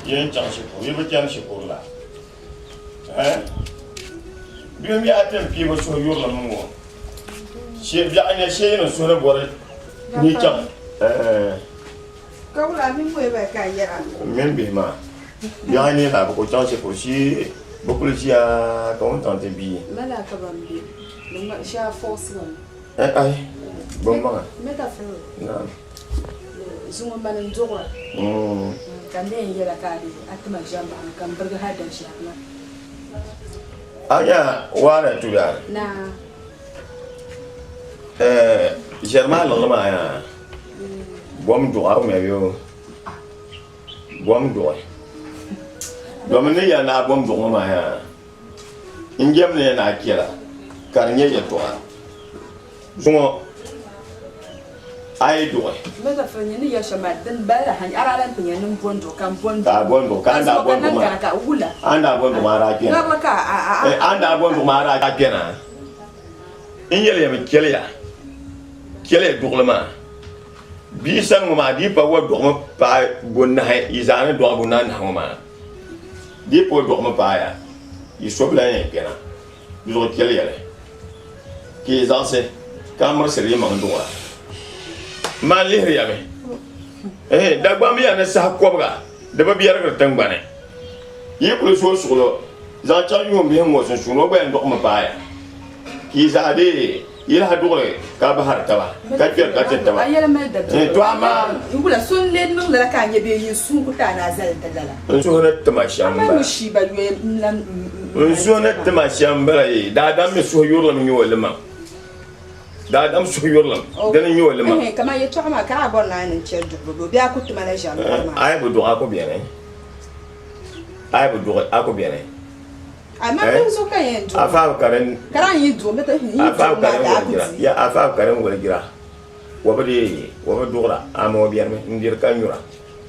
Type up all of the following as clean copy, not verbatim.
yen chang shi ko yebe chan shi ko la bi mi atem pi mo so yor la mo she bi anya she no so na bore ni chang câu là mình mới về cái gì à men bi ma ya ni la ko chang shi ko shi bo ko shi a ko tan te bi mà là cái vấn đề mình mà share force rồi ai bon ma mais ta fait na zoom mà nên做rồi kan den yela kadi atma jamba kan burga hada shi na aya wala tu ya na germain lo ma ya bom do aw me yo bom do do me ya na bom do ma ya ingem ne na kira kar nye ya to zumo ai do mais ta fait ni ya shama den bala han ara lan pinya num bondo kan bondo ta bondo kan da bondo ma ka ula anda bondo ma ra kira na ka anda bondo ma ra kira ingele me kele duglema bi sang ma di pa wa do ma pa gonna hay izana do abuna na ma di po do ma pa ya yi sobla yen kena bi do kele yele ki zanse kamar seri ma ndo wa ma lihri ya me dagba mi ya na sa kobga da ba biyar ga tangbane yi ku so sulo za cha yu mi mo so sulo ba ndo ma pa ya ki za de ila hadure ka bahar tawa ka kiyar ka tawa ayela mai da to amma ngula sun le nun da ka nya be yin su ku ta na zal ta dala so na tama shamba amma shi ba yue nan so na tama shamba da dam mi so yoro mi wala ma da dam so yoro da ni wala ma kama ya to ma ka bon na nan ce dubu bi aku tuma na jamba ay bu do ako bien ay bu do ako bien amma kun so kan yin do afa karen karan yi do meta yi afa karen wala gira ya afa karen wala gira wabade wabadura amo bien ndir kanyura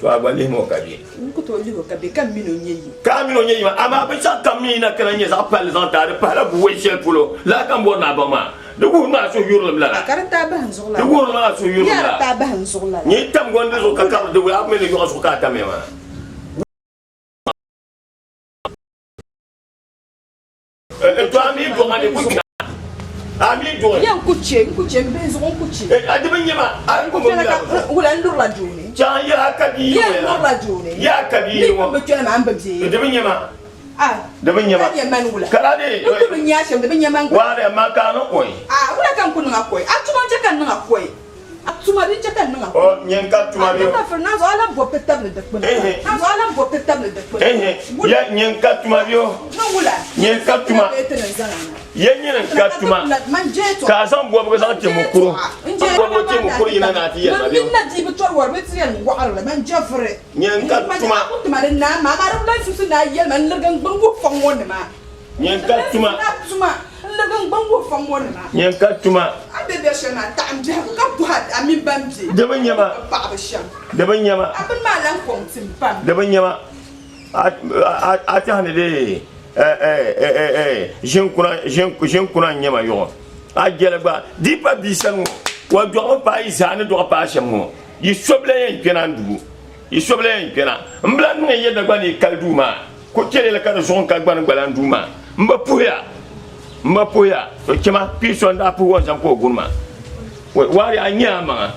to agwali mo kabi ku to ligo kabe kan mino nyeyi ma ama ba sa kamina kana nya za pal zan ta pa la buwe shel pulo la kan bo na ba ma de ku ma so yurlum la karata ba han zugla de ku ma so yurlum ya la ta ba han zugla ni tam gonde zo ka ka de wa me le yo so ka ta me ma to ami do ma de ku ami do yan kuche be zo kuche ade ben yema an ko mo ya wala ndur la juni ja ya ka di ya ndur la juni ya ka di mo be tuna ma ambabzi de ben yema de ben yema ya man wala kala de ko nya shem de ben yema wa de ma ka no koy wala kan kunu ngakoy atuma je kan ngakoy atuma ri je kan ngakoy o nyen ka tuma bi ta ferna zo ala bo petab le de kun na zo ala bo petab le de kun ya nyen ka tuma bi o no wala nyen ka tuma ya nyen ka tuma ka san bo ba san te mukuru bo te mukuru ina na ti ya na bi na di bi tor war be tiyan wa ala man jafre nyen ka tuma tuma na ma ma ru su na yel man lergan bangu fam won ma nyen ka tuma lergan bangu fam won ma nyen ka tuma abe be shana ta am je ka bu hat ami bamji de ben yema ba ba sham de ben yema abin ma lan kom tim pam de ben yema a ta ne de jen kuna nyama yo a gele ba di pa bisanu wa do pa isane do pa shamo yi soble yen pena ndu yi soble yen pena mbla ne ye da gbani kalduma ko tele la ka so ka gbani gbala nduma mba puya to kema pison da pu won ko gunma wari anyama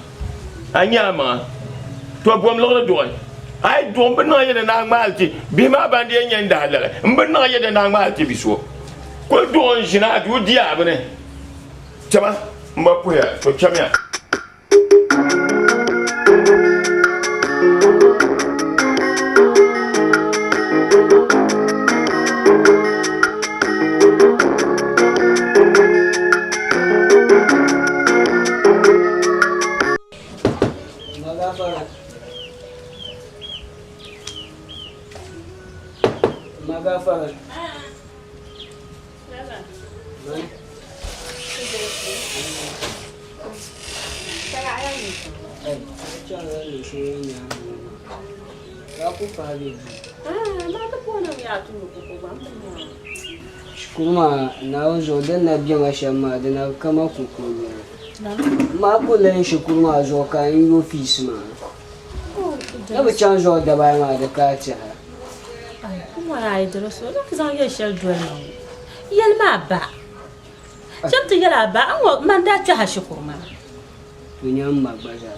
to bom lo do ay do mbna ye na malti bima bande yen da la mbna ye na malti biso ko do jina du dia bane kema mba puya to kema Magafar. Kuma na zo dan na biya mashamma da na kama kuku ma kullun shi kuma zo kan yi office ma na ba can zo da bayan da ka ci ما يدرسوا لك زان يشل دولنا يل ما با جبت يلا با أو من دا تهشكر ما Tunyam magbaja.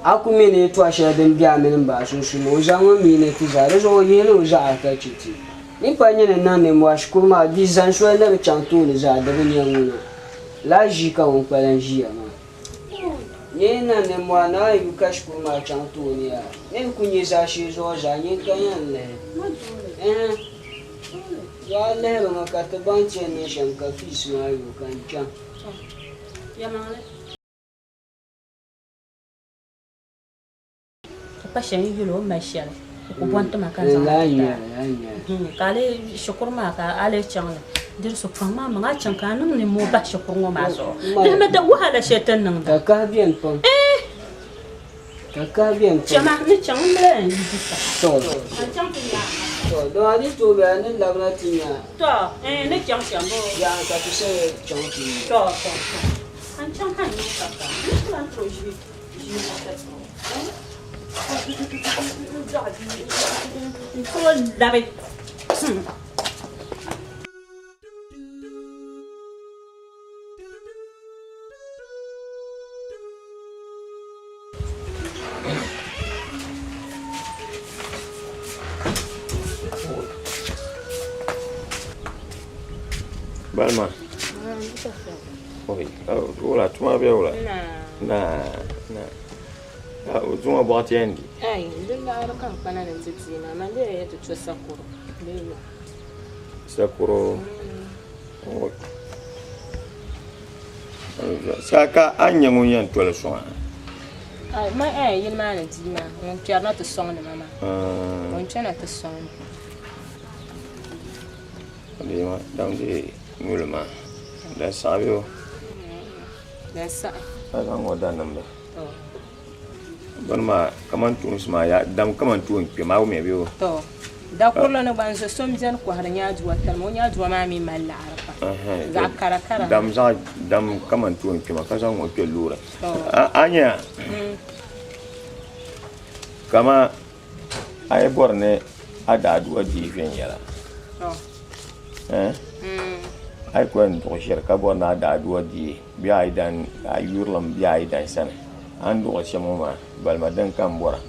Aku mene to ashe den bia men ba so so no ja mo mine ti za re zo yele o ja aka chiti. Ni pa nyene na ne mo ashku ma di zan so le chantu ni za de ni nguna. La ji ka on pa lan ji ma. Ni na ne mo na yu ka shku ma chantu ni ya. Ni ku ni za shi zo ja ni ka yan le. Ya le ma ka te ban chen ne shan ka fis ma yu kan chan. يا مالك passion yulo mashal ko bonta makan za La ya la ya. kale shukur ma ka ale chang dir su fama ma chan kanun ne mo ba shukur ngo ma so da ma da wahala shetan nan da Kaka bien pom. Kaka bien pom. chama ni chang le yi sa To. chang tu ya To do ani to be ani labna tinya. to ne chang chang bo Ya ka tu se chantu. to an chang han ni ka ka ni lan tro ji ma ta so da be Balma. Oi, wala tuma be wala. Na. Uzunga bwati endi. ai ndilla arkan kana nan titina man da ya tuce sakuro lelo Sakuro. Saka anya ngunyan tole songa. ai ma ai yin ma nan tima on tiar na to song ne mama on chana to song Lima damdi mulma. Da sabio. da sa Aga ngoda nambe. to Balma kaman tunisma ya dam kaman tuon pe ma me biyo. to da kullu ne ban so som jan ko har nya juwa tal mo nya juwa ma mi malla arfa za kara kara Dam kaman tuon pe ma ka san o pe lura. to Anya kama ay borne ada duwa di fen yala. to Ay ko en to sher ka borna ada duwa di bi ay dan ayurlam bi ay dan sana. An do shemo ma balma dan kan bora.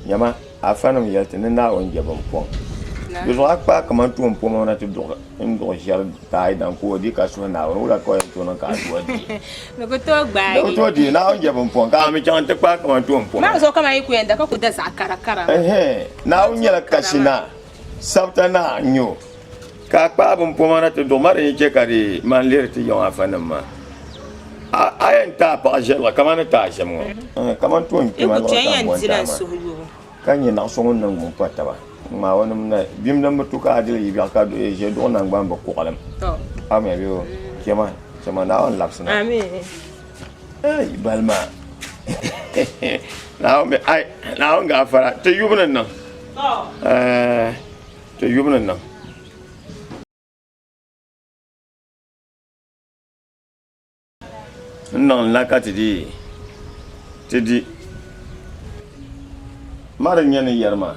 Nyama afanam yelte ne na on jabam pon. Do zo akpa kaman tuon pon ma na to do en do sher ta ay dan ko di ka so na wala ko en to na ka duwa di. no ko to gba Do to di na on jabam pon ka mi chan te pa kaman tuon pon. ma so kama yi ku yanda ka ku da za kara kara Na on yela kashina sabta na nyo ka pa bum pomana to do mare che kari man ler ti yon afanam ma ayen ta pa jela kamana ta shamo kaman to e ku chen yan tiran so yo kan yi na so ngon ngum pata ba ma wonum na bim na mutuka adil yi ka do je do na ngam ba ko kalam to ame biyo kema na on lapsna amen ay balma na on ga fara te yubnan nan te yubnan nan non la katidi tidi maran yana yarma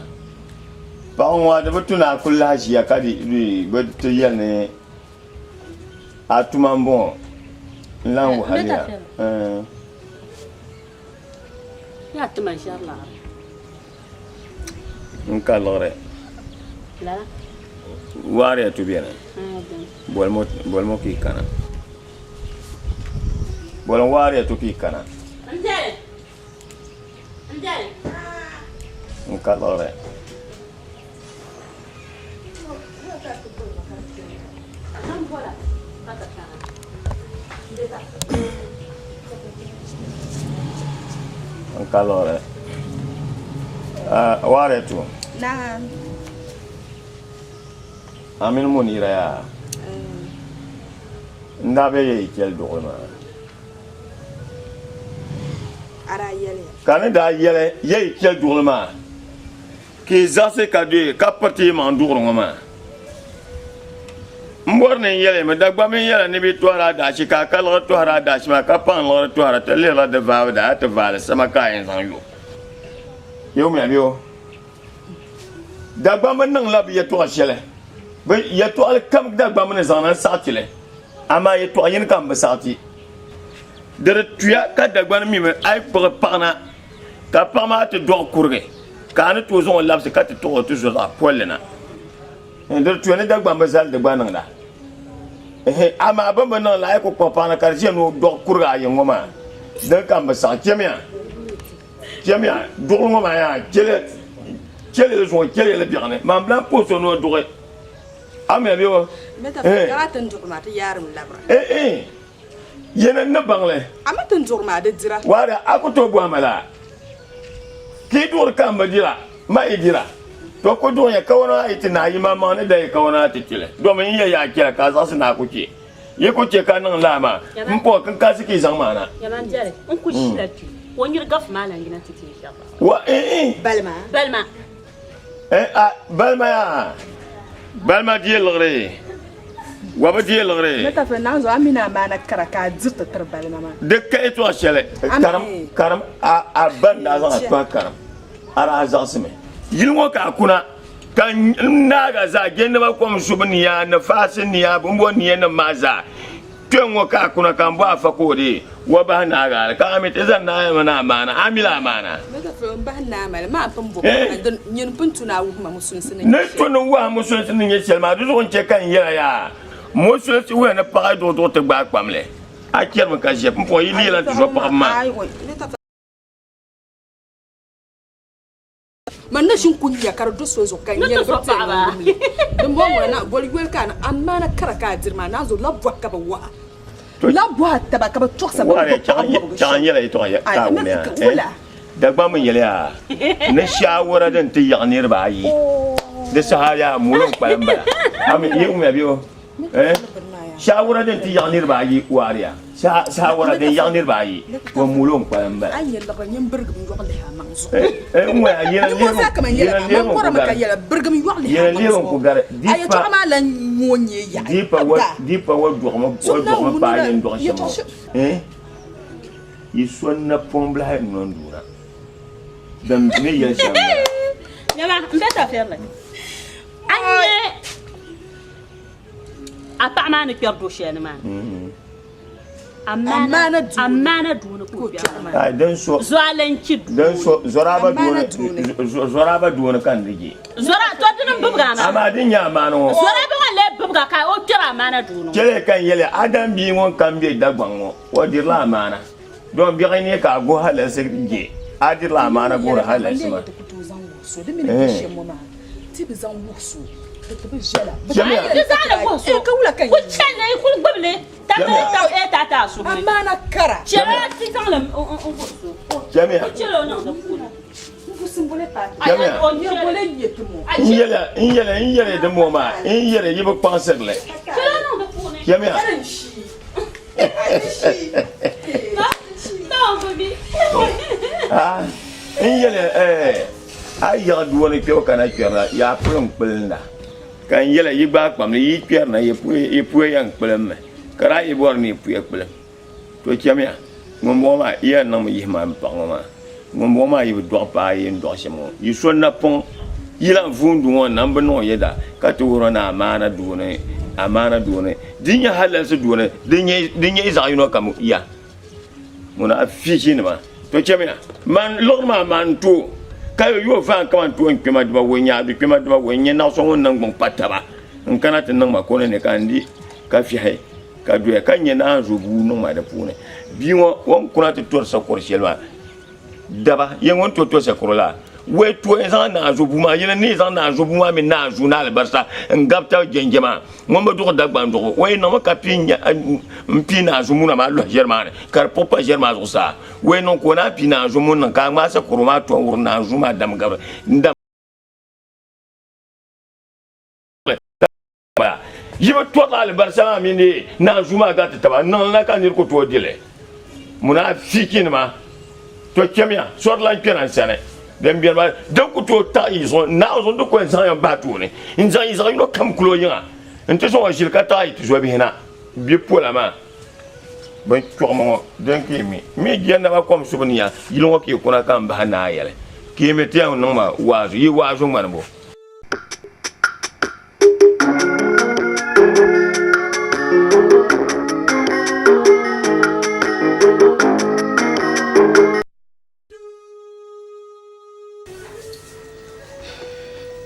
ba on wa da batuna kullashi ya kadi ba to yana atuman bon lan wahaliya ya tuma inshallah nka lore la ware to biena bolmo ki kana bolon ware to ki kana Anjay nka lore nka lore ware to Naam. amin munira ya ndabe ye kel dogma Ara yele. kana da yele ye kel dogma ki zase ka de ka parti man dogma mborne yele me dagba min yele ni bi toara da shi ka kala toara da shi ma ka pan lo toara te le la de va da te va sama ka en san yo me abiyo dagba man nang la ya to shele ba ya to al kam dagba man zana satile ama ya to yin kam ba sati dere tuya ka dagba mi me ay pour parna ka parma te do kurge ka ne to zon labse ka te to zo la polena dere tuya ne dagba ba zal dagba nang da ama ba man nang la ko parna ka je no do kurga yin ngoma dan kam ba sa kemia do ngoma ya kele zo kele le biane mam blan poso no do amé biyo meta ka tan jurma ta yarum labra yena na bangle amatan jurma da dira wara akuto bu amala ki dur kan badira ma idira to ko do ya kawana itina yi mama ne da ya kawana tikile do men ya kira ka za su na kuke ye ko ce ka nan lama mpo kan ka suke zan mana yaman jare in ku shi lati wani gaf malan gina titi insha Allah wa balma balma die lgre wa ba die lgre meta fa nan zo amina mana karaka zirta tar balma ma de ka eto shele karam a banda za ta karam ara azasme yilwo ka kuna kan naga za gende ba kom subniya na fasiniya bumbo niya na maza tenwo ka kuna kan ba fa kode wa ba naga ka amit zan na mana amila mana meta fa ba na mal ma pambo dan nyin puntuna wu ma musun sinin ne to no wa musun sinin ye selma du zon che kan ya musun si wa na pa do te gba pamle a kerm ka je mpo yi li la tu zo pa ma man na shin kunya kar do so kan yel ba ta dum bo na bol wel kan amma na karaka dirma na zo labwa ka ba wa labwa ta ba ka ba to sa ba kan yela ito ya ka me da ba mun yele ya na shawara dan ta yanir ba yi da sahaya mulun kwamba ami yi mu biyo shawara dan ta yanir ba yi wariya shawara dan yanir ba yi wa mulun kwamba an yalla ba yin burgum yo Allah ha manzo wa yela man ko ma ka yela burgum yo Allah yela lewon ku gar ay to ma lan monye ya dipa wa do ma pa yin do shamo yi sonna pombla ha non dura dan ne ya shamba nyama mbeta ferle anye apa mana perdo shene man amana duna ko biya ai dan so zoalanci dan so zoraba duna kan dige zora to dinan bubga ma amma din ya mano zora ba le bubga kai o tira amana duna kele kan yele adam bi won kan bi dagban wo wadir la amana don bi ne ka go hala sirge adir la amana go hala sima so de min shi mo ma ti bi zan wusu to bi jela ya zana wusu ka wula kan ku chele ku gbele ta su amana kara chele ti tan le wusu jamia chele na da ku ku simbole pa jamia on yo bole yetumo yele de mo ma yele yibo penserle chele na da ku ne jamia yele ay ya duwoni ke kana kera ya pulun pulna kan yele yiba pam yi kera ye pu yang pulme kara yi bor ni pu pulm to jamia ngombo ma ya nam yi ma pangoma ngombo ma yi do pa yi ndo shemo yi sonna pon yila vundu won nan bano yeda ka to rona amana duwone dinya halal su duwone dinya isa yuno kam ya muna afiki ne ma to jamia man lorma man to kayo yo fa kan to en kema diba wonya bi kema diba wonya na so won nan gbon pataba en kana tin nan ma ko ne kan di ka fi hay ka du ya kan yana zo bu no ma da pune bi won kuna to tor sa kor shelwa daba yen won to sa korola we to en san na zo bu ma yen ni san na zo bu ma mi na zo na albarsa en gapta genjema mo ma do da gban do we no ma ka pinya mpi na zo mu na ma lo germane kar popa germane zo sa we non ko na pi na zo mu na ka ma sa koroma to wur na zo ma dam gabra ndam yiba to la albarsa mi ni na zo ma ga ta ba nan la kan ko to dile muna fikin ma to kemia sor la pena sane dem bien ba donc to ta ils ont na on de quoi ça ba tourner ils ont une comme clo yin ente so ajil ka ta itu zo bi hina bi pour la main ben tourment donc mi genda ba comme souvenir ils ont qui kuna kan ba na yele qui mettait un nom wazu yi wazu man bo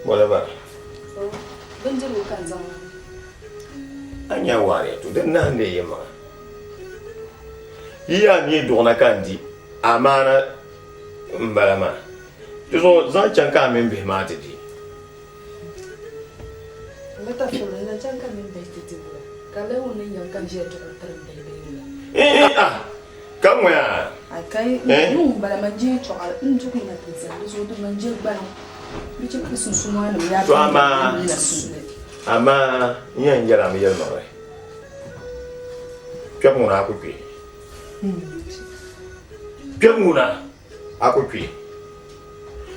whatever. Bindiro kan zama. Anya wari to den nan de yema. Iya ni dona kandi amana mbalama. Tuzo zan chanka min be mate di. Mata fulu na chanka min be titi bula. Kale woni yankan je to tarin be bula. Kamwa ya. Akai nu mbalama je to al njuku na tisa. Zo do manje gba. Biche ku sunsunwa na ya. To ama yan yara mi yel mare. Kamuna akukwi. Kamuna akukwi.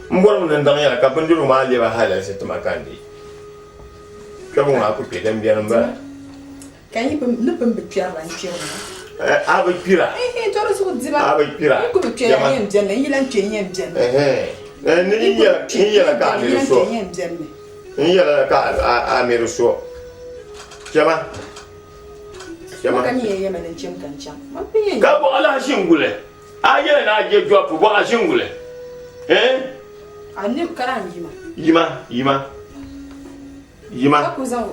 Mbora mun ndang ya ka bandiru ma le ba hala se to makandi. Kamuna akukwi dan biya namba. Kan yi ne pem be pia ran pia na. Aba pira. Toro so diba. Aba pira. Ko be pia yen jenne yilan tyenyen jenne. Ni ya ka ni so. Ni ya ka a mi so. Jama. Kan yi yema ne chem kan cham. Ma piye. Ka bo ala shingule. A ye na je drop bo ala shingule. Ani karan yima. Yima. Ko zan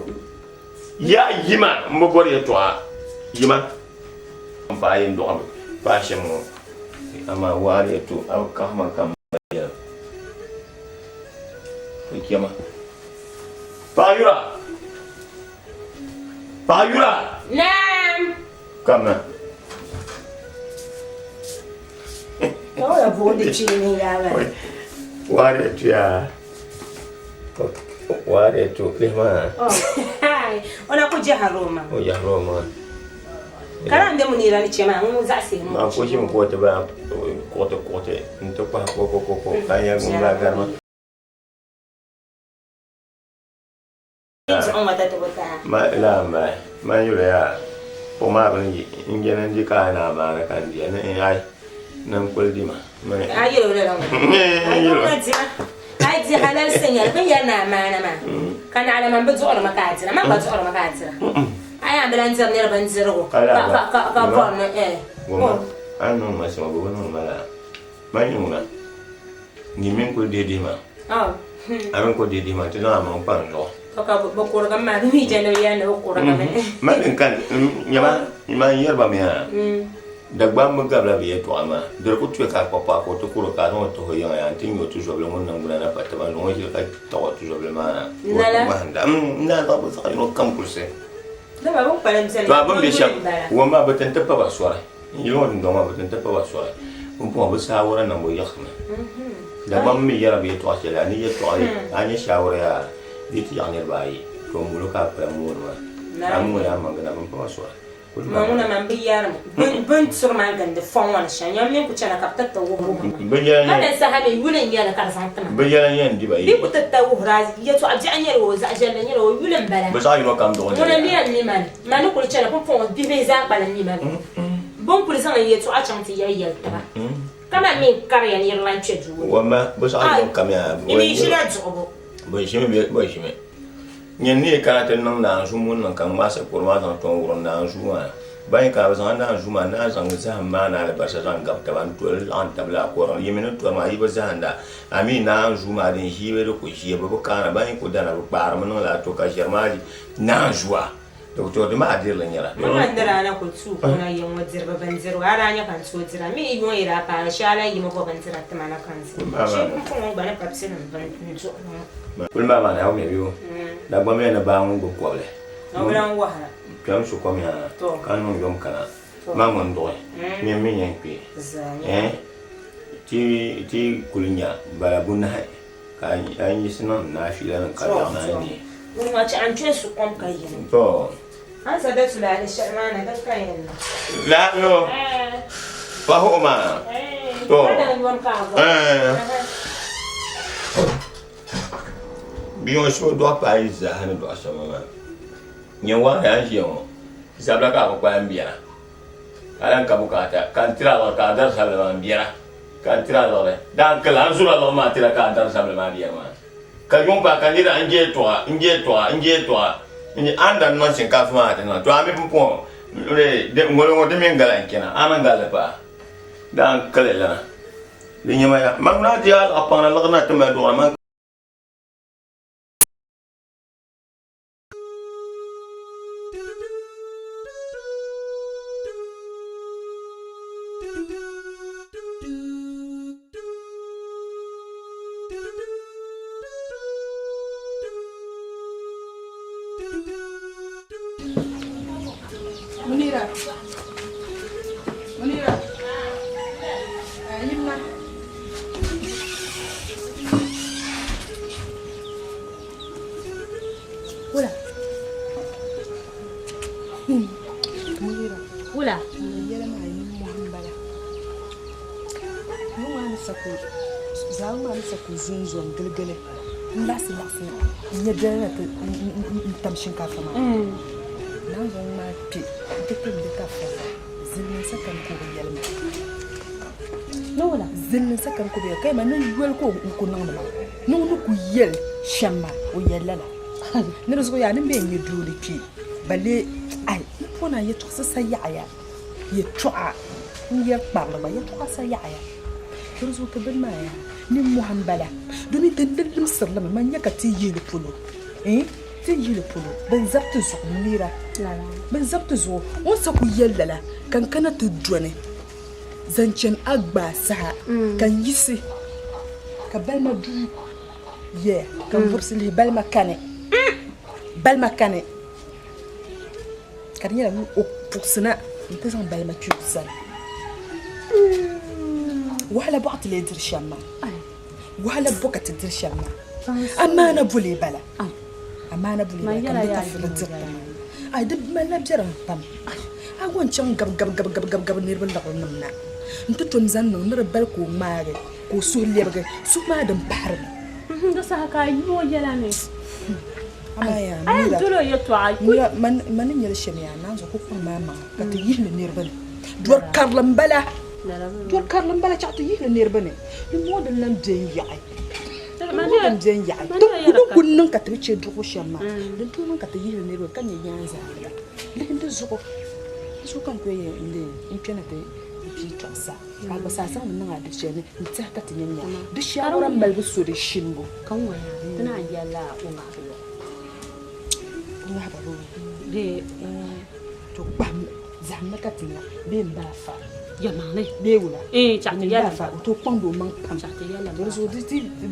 Ya yima mbobor ye to yima. Ba yin do ba shemo. Ama wari to au kama kam ya. Kiyama. Payura. Naam. Kamna. Oh, ya bodi chini yawe. Wari to ya. Wari to lima. Oh, hai. Ona kuja Haroma. O ya Roma. Kala nde munira ni chema nguza simu. Ma ko shi ko te ba kote nto pa ko kaya ngumba garma. Ma yule ya o ma ban yi ingenen di ka na ma na kan di na ai nan kul di ma ayo le la ai di halal senyal ban ya na ma kana ala man bezo ma ka tira ma bezo ma ka tira ai ambulan zir ne ban zirgo ka bon goma anu ma so go no ma ma ni una ni min kul di ma aran ko di ma tana ma pan lo Kaka bokor kan ma ni jeno ya no bokor kan ma kan nyama ma yerba me ha dagba mo gabla be to ama der ko tuwe ka papa ko to kuro ka no to hoya ya tin yo toujours le mon nguna na patta ba no je ka to toujours le ma ma handa na ba ba sa no kam kurse da ba bon palam sen to abon be sham wo ma ba tan tappa ba swara yo ndo ma ba tan tappa ba swara un po ba sa wora na mo yakhna da bam mi yara be to asela ni ye to ani shawara ya itu yang nirbai kemudian apa yang murah kamu yang mengenal mempersuara Mamuna mambiyar bun surma gande fonwan shan yam yen ku cana kapta tawo bayan hada sahabe yulen yana kar santama bayan yan di bai bi ku tattawo raz ya to abji anyar wo za ajalla nyar wo yulen bala ba sa yino kam do wala ni an ni man manu ku cana pon pon bi be za bala ni man bon pour ça ya to a chanti ya yel taba kama min kar yan yir lan cheju wama ba sa yino kam ya ni shira jobo ba shi me nyen ni kana tan nan da su mun nan kan masa kurma san ton wurin da su ma bayan ka ba san da su ma na san ga ma na da ba sa san gab ta ban to an tabla ko ran yemin to ma yi ba san da ami na su ma din shi be ko shi ba kana bayan ko da na ba mun la to ka sharmaji na zuwa doctor de ma dir la nyara man dara na ko tu ko na yin wajir ba ban zero ara nya kan so jira mi yi ira pa shala yi mo ko ban zira ta mana kan shi ko mo ba na papse na ban to kul ma na o me biu da ba me na ba mu go ko le no gran wahala kan su ko mi ha kan no yom kana ma mon do mi mi yen pi ti kulinya ba bunna ka an yi sinon na fi lan ka na ni mun ma ci an ce su kom kai yin to an sada su da sharmana da kai yin la no fa ho ma to biyo so do pa iza han do asama ma nyewa ya jiyo zabla ka ko ambia alan ka bukata kan tira ka dar sabla ambia kan tira le dan kala zura lo ma tira ka dar sabla ma dia ma ka yon pa kan dira nje to ni anda no sin ka fama ta no to ami pon le de ngolo de men gala kena anangala pa dan kala la ni nyama ya magna dia apa na lagna to ma do ma Munira. Yimna. Wala. Munira. Wala. Yala ma yi Muhammad. Mu wani sako. Za mu wani sako zunzuwan gilgile. Lasi. Ya dana ta tamshin kafa ma. Nan zan ma fi dukkan da ta fara. Zilin sakan ko yalma. No wala. Zilin sakan ko be kai ma nan yuwal ko ku nan ma. Nan ku yel shamma o yallala. Ne rezo ya nan be nyi duri pi. Bale ai fona ya to sa yaya. Ya to'a ya parla ba ya to sa yaya. Rezo ka bin ma ya. Ni Muhammad doni dandalin sallama man yaka ti yele polo. Ti yele polo. Ben zabtu zo Munira. Ben zabtu zo on sa ku yallala kan kana to dwane. Zancen agba sa kan yisi ka balma du ye kan bursili balma kane kan yala o pursina ntesan balma kusan wala baqt le dir shamma wala bokat dir shamma amana buli bala amana buli kan ta fil dir ay dib mala jaram pam agon chang gab nirban da namna nta ton zanno nira bal ko maare ko sullebge suma dam baharna da sa ka yo yala ne amaya ay dolo yo to ay man nyel shemiya nan zo ko mama ka to yihne nirban dor karlam bala cha to yihne nirban ni modal lam den yaay man den yaay to ko nan ka to che do shema den to nan ka to yihne nirban kan nyanza lekin to zo kan ko ye inde in kena te sa alba sa mun nga de shene nta ka tinyanya de shawara malbu so de shimbo kan waya tana yalla ko nga yo nga ba ro de to bam zamma ka tinya be mba fa ya mane be wula cha te yalla fa to kwando man pam cha te yalla do so di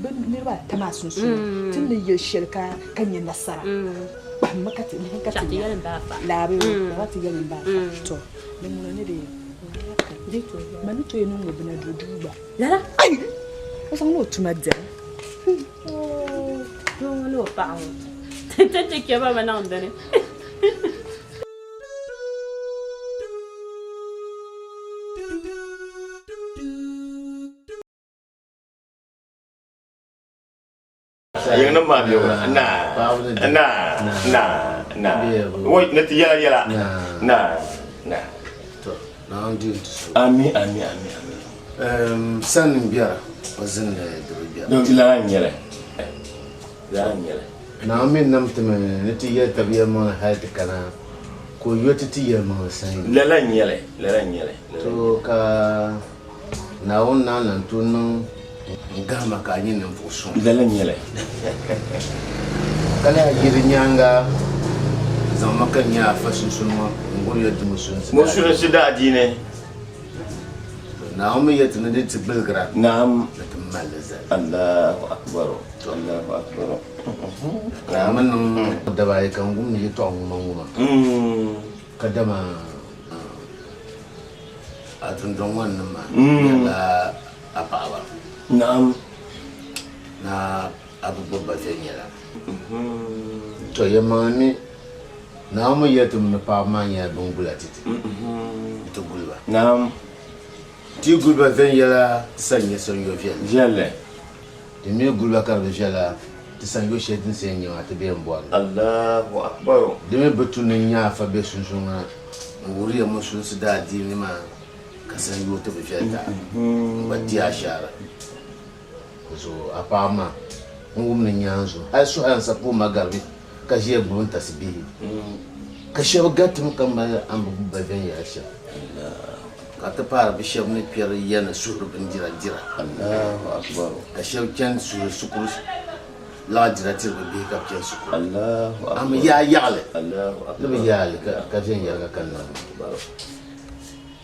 be ne ba tamasun su tin ne ye shirka kan yin nasara bam maka tinya ka cha te tinya yalla ba fa la be wa ti yalla ba to ne mun ne de manu to yenu ngo bina duduba yala ay o sang lo tuma de no pa te ke ba manan dane Yang nama dia nah. Woi, nanti yala. Nah. Amin. Sanin biara wazin da biara. Donc la nyele. Na min nam teme niti ya tabiya ma hayta kana ko yoti ti ya ma sanin. La nyele. To ka na wonna nan tunun ngama ka yin nan fusun. La nyele. Kala yiri nyanga zama kan ya fasin sunwa ngul ya dumusun. Musun sida dine. Na umi ya tunade tibilgra. Naam. Malaza. Allahu akbar. Na man da bai kan gumni to nguma. Kadama atun don wannan ma yalla abawa. Naam. Na abu babba yalla. To yamani na mu yatum na pa manya bungula titi. To gulba. Naam. Ti gulba yalla sanya son yo fiel. Jelle. De me gulba kar de jala ti sanyo shedin senyo atbe mbwa. Allahu akbar. De me betu nya fa be sunsunga. Nguri ya musun su da di ni ma ka sanyo to be fielta. Bati ashara. So apama ngum ne nyanzo. Ai so an sapu magarbi ka je bun tasbihi. Ka shawgatum kan ba an bu baven ya sha. Ka ta fara bi shaw ne fiyar yana suru bin jira. Allahu akbar. Ka shaw kan su sukuru la jira tir bi ka kan sukuru. Allahu akbar. Am ya yale. Allahu akbar. Nabi yale ka jen ya kan na.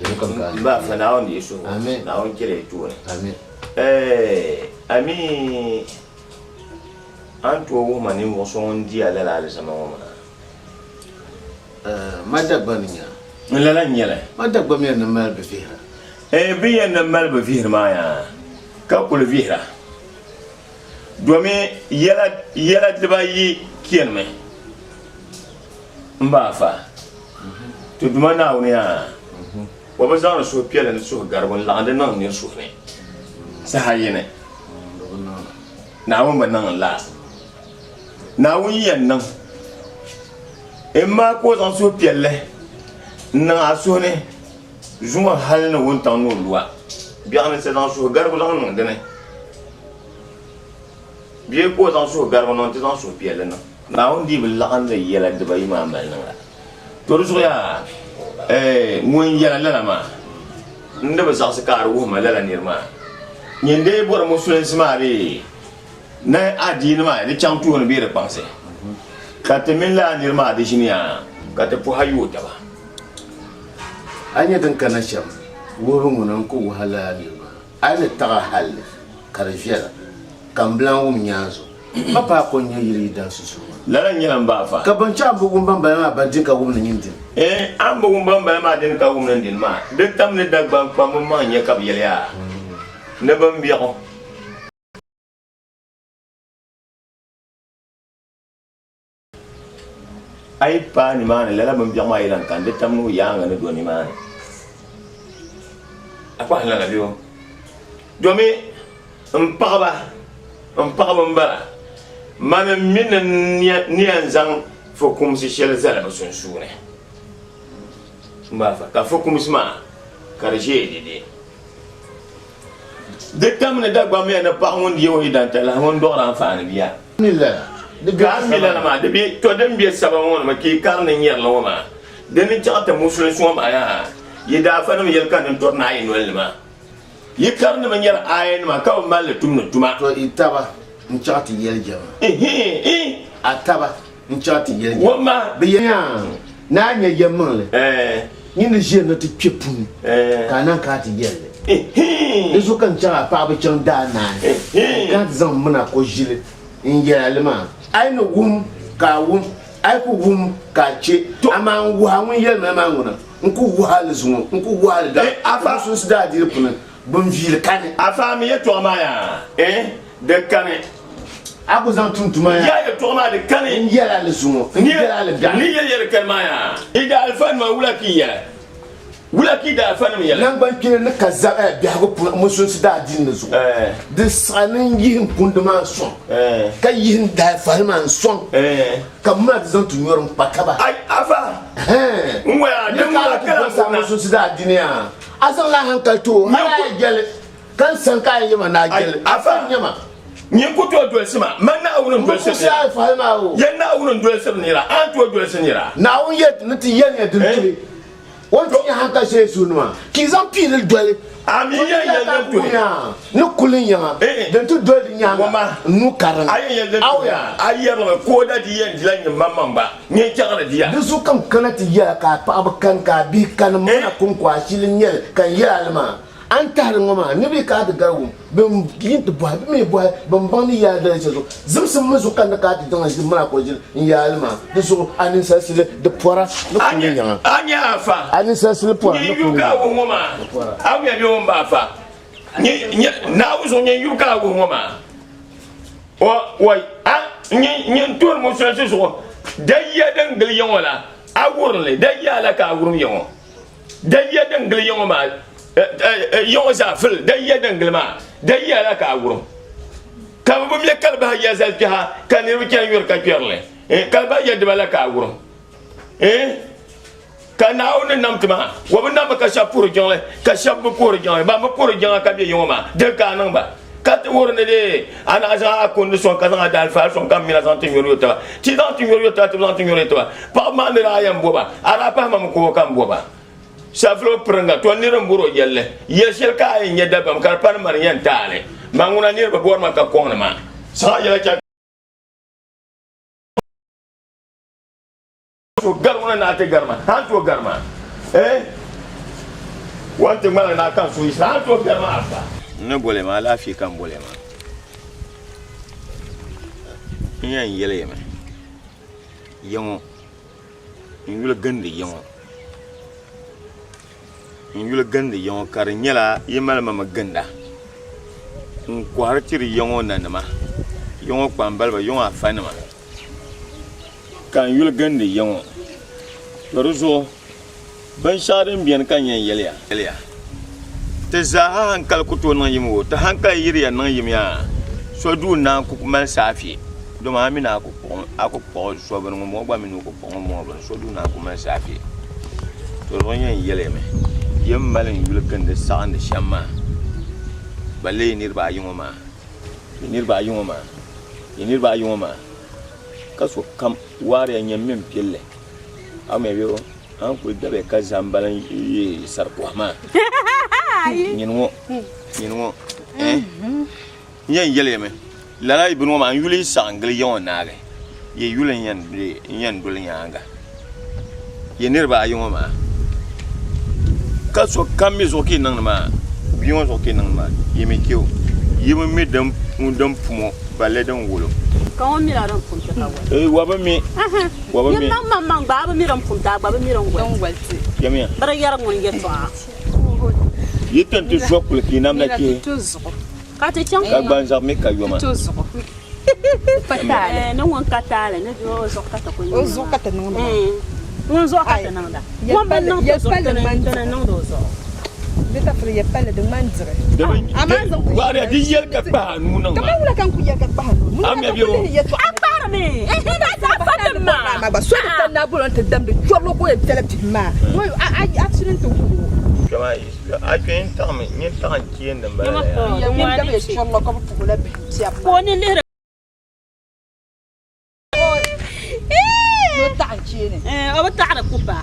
Yo kan ka. Ba fa na on yesu. Amen. Na on kire tuwa. Amen. Ami antu wo mani mo so on di ala la sama ma. madabaniya la nyele madabamiya na mal be fihra biya na mal be vihra ma ya ka kul vihra domin yala daba yi kiyan me mba fa to duma na woni ya wa ba zan so piela ne so garbon la ande nan ne so ne sa hayene na won ban nan la na won yan nan ma ko zan so pielle na aso ne zuma hal na won tan no lwa biya ne se dan so garbon la nan de ne biye ko zan so garbon non te dan so pielle na won di bil la ande yela de bay ma mal nan la to so ya mun yala lala ma nda ba sa kar wo ma lala nirma nyende bor musulens mari na adini ma de chantu on bi re pense ka te min la nirma de shinia ka te po hayu ta ba anya dan kana sham wo ngunan ko wahala nirma ana ta hal karfiya kamblan wo mnyazo papa ko nyiri dan susu lala nyala mba fa ka ban cha bugun ban ba ban dinka wo nan yindin an bugun ban ba ma din ka wumnan din ma de tam ne dagban pa mo ma nya kab yele ya ne ban biyo ai pa ni ma ne lala ban biyo ma ilan kan de tam no ya nga ne do ni ma apa hala ga biyo do me mpaba mbara man min ni anzang fo kum si shel zala ba sun sune mba fa ka fo kum sma karje de de tam ne dagba me na pa ngon yo idanta la ngon do ran fa ne biya ni la de ga mi la ma de bi to dem bi saba ngon ma ki kar ne nyer la ma de ni chata musulun so ma ya yida fa no yel kan to na yin wal ma yikar ne ma nyer ayen ma ka mal tum no tuma to itaba nchati yel jama ataba nchati yel jama wama biya na nya yemle ni ne je no ti twepun kana ka ti yel ezo kan cha pa ba chan da na kan zan muna ko jile in yel ma ai no wum ka wum ai ku wum ka che ama wa won yel ma ngona nku wa le zumo nku wa le da afa so da di pun bon ville kane afa mi yeto ma ya de kane abu zan tuntuma ya to ma de kane yela le zumo yela le da ni yele kan ma ya ida alfan ma wula ki da alfan mi yele nan ban kine ne kaza bi hago musun su da din ne zo de sanin yin kunduma son ka yin da farman son ka ma zan tunyoron pakaba ai afa ngwa de ma ka sa musun su da din ya azan la hankal to hala gele kan san ka yi ma na gele afa nyama nyen ko to do sima man na awun do musun sima sa farma o yen na awun do sima ni ra an to do sima ni ra na on yet nti yen ya dintuli won ti hankal se sunuma ki zan pile dole ami yen to ni kulin ya den to dole nya nu karan ayen yen to ya ayen ko da di yen dilan mamman ba nyen kyara diya da su kan kana ti ya ka pa kan ka bi kan mana kun kwashilin yel kan yalma an tarin ngoma ni bi ka da gawo bin yin to ba me boy ban ban ni ya da so zimsin mu su kan da ka ti dan shi mana ko jin yalma da su anin sasile da pora no kun yin anya afa anin sasile pora no ni kun yuka wo ngoma awu ya bi wo mba afa ni na wo so ni yuka wo ngoma wai ni to mo so so da ya dan gil yon wala awurun le da ya la ka awurun yon da ya dan gil yon ma yon za fil da ya dan gil ma da ya la ka awurun ka bu mi kalba ya zal ha kan ni kan yor ka pierle kalba ya de la ka awurun ka na o ne nam tuma wa bu nam ka sha pour jonle ka sha bu pour jonle ba mo pour jonle ka bi yon ma de ka nan ba kat worne de ana za condition ka za dal fa son kam mina santi yoro ta ti santi yoro ta ti santi yoro ta pa ma ne ra yam boba ara pa ma ko kam boba sa flo prenga to ni mburo yelle yesel ka ay nyeda bam kar pan mar yan tale manguna ni ba bor ma ka ko ma sa yela ka to garma na te garma han to garma wante mala na kan so isa to garma afa ne bole ma lafi kan bole ma yan yele ma yon in yula gande yawo in yula gande yawo kar nyala yemal mama ganda in kwartiri yawo nanama yawo kwambalba yawo afanama kan yula gande yawo yoruzo ban sharin biyan kan yan yelya ta zaha hankal kuto nan yimo ta hankal yiriya nan yimya so du na ku man safi do ma mina ku so ban mo ba minu ku mo ban so du na ku man safi to ron yan yeleme yam malin yulkan da sa'an da shamma balle nirba yuma ma kaso kam ware yan min pille ame biyo an ku dabe ka zambalan yi sarko ma nyinwo yan yeleme lala ibnu ma yuli sangal yon naage ye yulen yan dul nyanga ye nirba yuma ma kaso kam mi zoki nan ma biyon zoki nan ma yemi kiyo yemi mi dam pumo balle dan wolo kan mi ran pum ta wa waba mi yam nan mamman ba mi ran pum ta ba mi ran walti yamiya bara yar ngun ge to yitan tu zokul ki namna ki ka te chan ka banza mi ka yoma patale no won katale ne do zokata ko o zokata non won zokata nan da won ben nan to zokata nan do zo beta fri pelle de manzre wara di yel ka ba nu nan kama wala kan ku yel ka ba nu amya biyo apara me da sa fa ma ba so ta na bulon te dam de jolo ko e tele ti ma no accident to kama a pen tam ni tan kien da ba ya mo da be jolo ko pu la bi ti a ko ni le no tan kien o ta da ku ba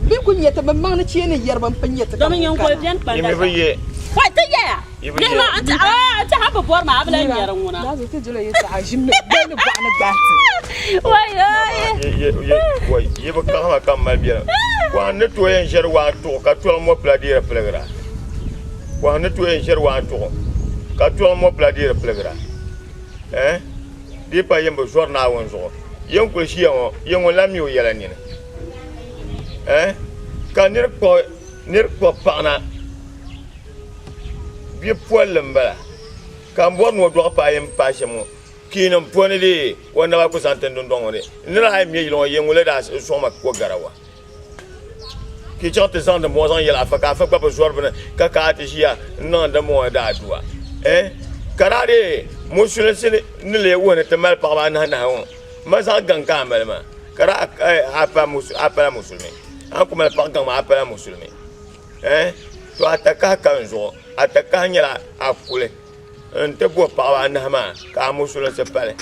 bi ku nyeta ba mang na kien yerban pa nyeta do men yon ko bien pa da yemi ye wa ta ya ne ma anta ha ba bor ma abla yar nguna da zo te jolo yeta a jimne ben ba na gati ye ba ka ma mal biya wa ne to yen jer wa to ka to mo pladir plegra wa ne to yen jer wa to ka to mo pladir plegra di pa yembo jorna won zo yen ko shi yen won lami o yela ni ka nir ko pana bi poilem bala ka mbon mo do pa yem pa shemo kinam pone de wona ba ko santen don don ne nira hay mi yilo yen wala da so ma ko garawa ki chante san de mo san yela fa ka fa pa jor bana ka te jia non de mo da dua karade musulun sini ni le wona te mal pa ba na on ma sa gan ka mal ma kara apa musulmi an kuma pa gan ma apa musulmi to ataka kan zo ataka nyala akule nte bo pa ba na ma ka musulun se pale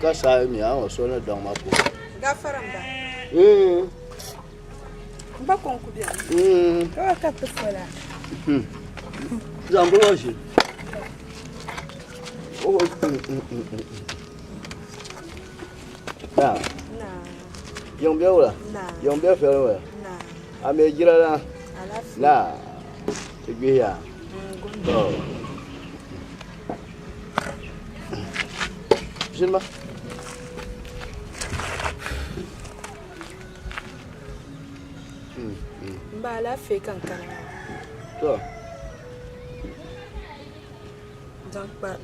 Kasa mi a o so na don ma po. Gafaramba. Mba konku bien. Ka ka te fola. Zambo hoje. Oh. Na. Na. Yong bia wala. Na. Yong bia fe wala. Na. A me jira la. Alafu. Na. Te bi ya. Oh. Jima. Mba alafu kankana. To. Donc pas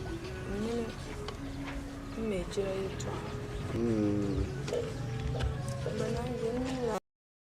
me jira yuto. Bana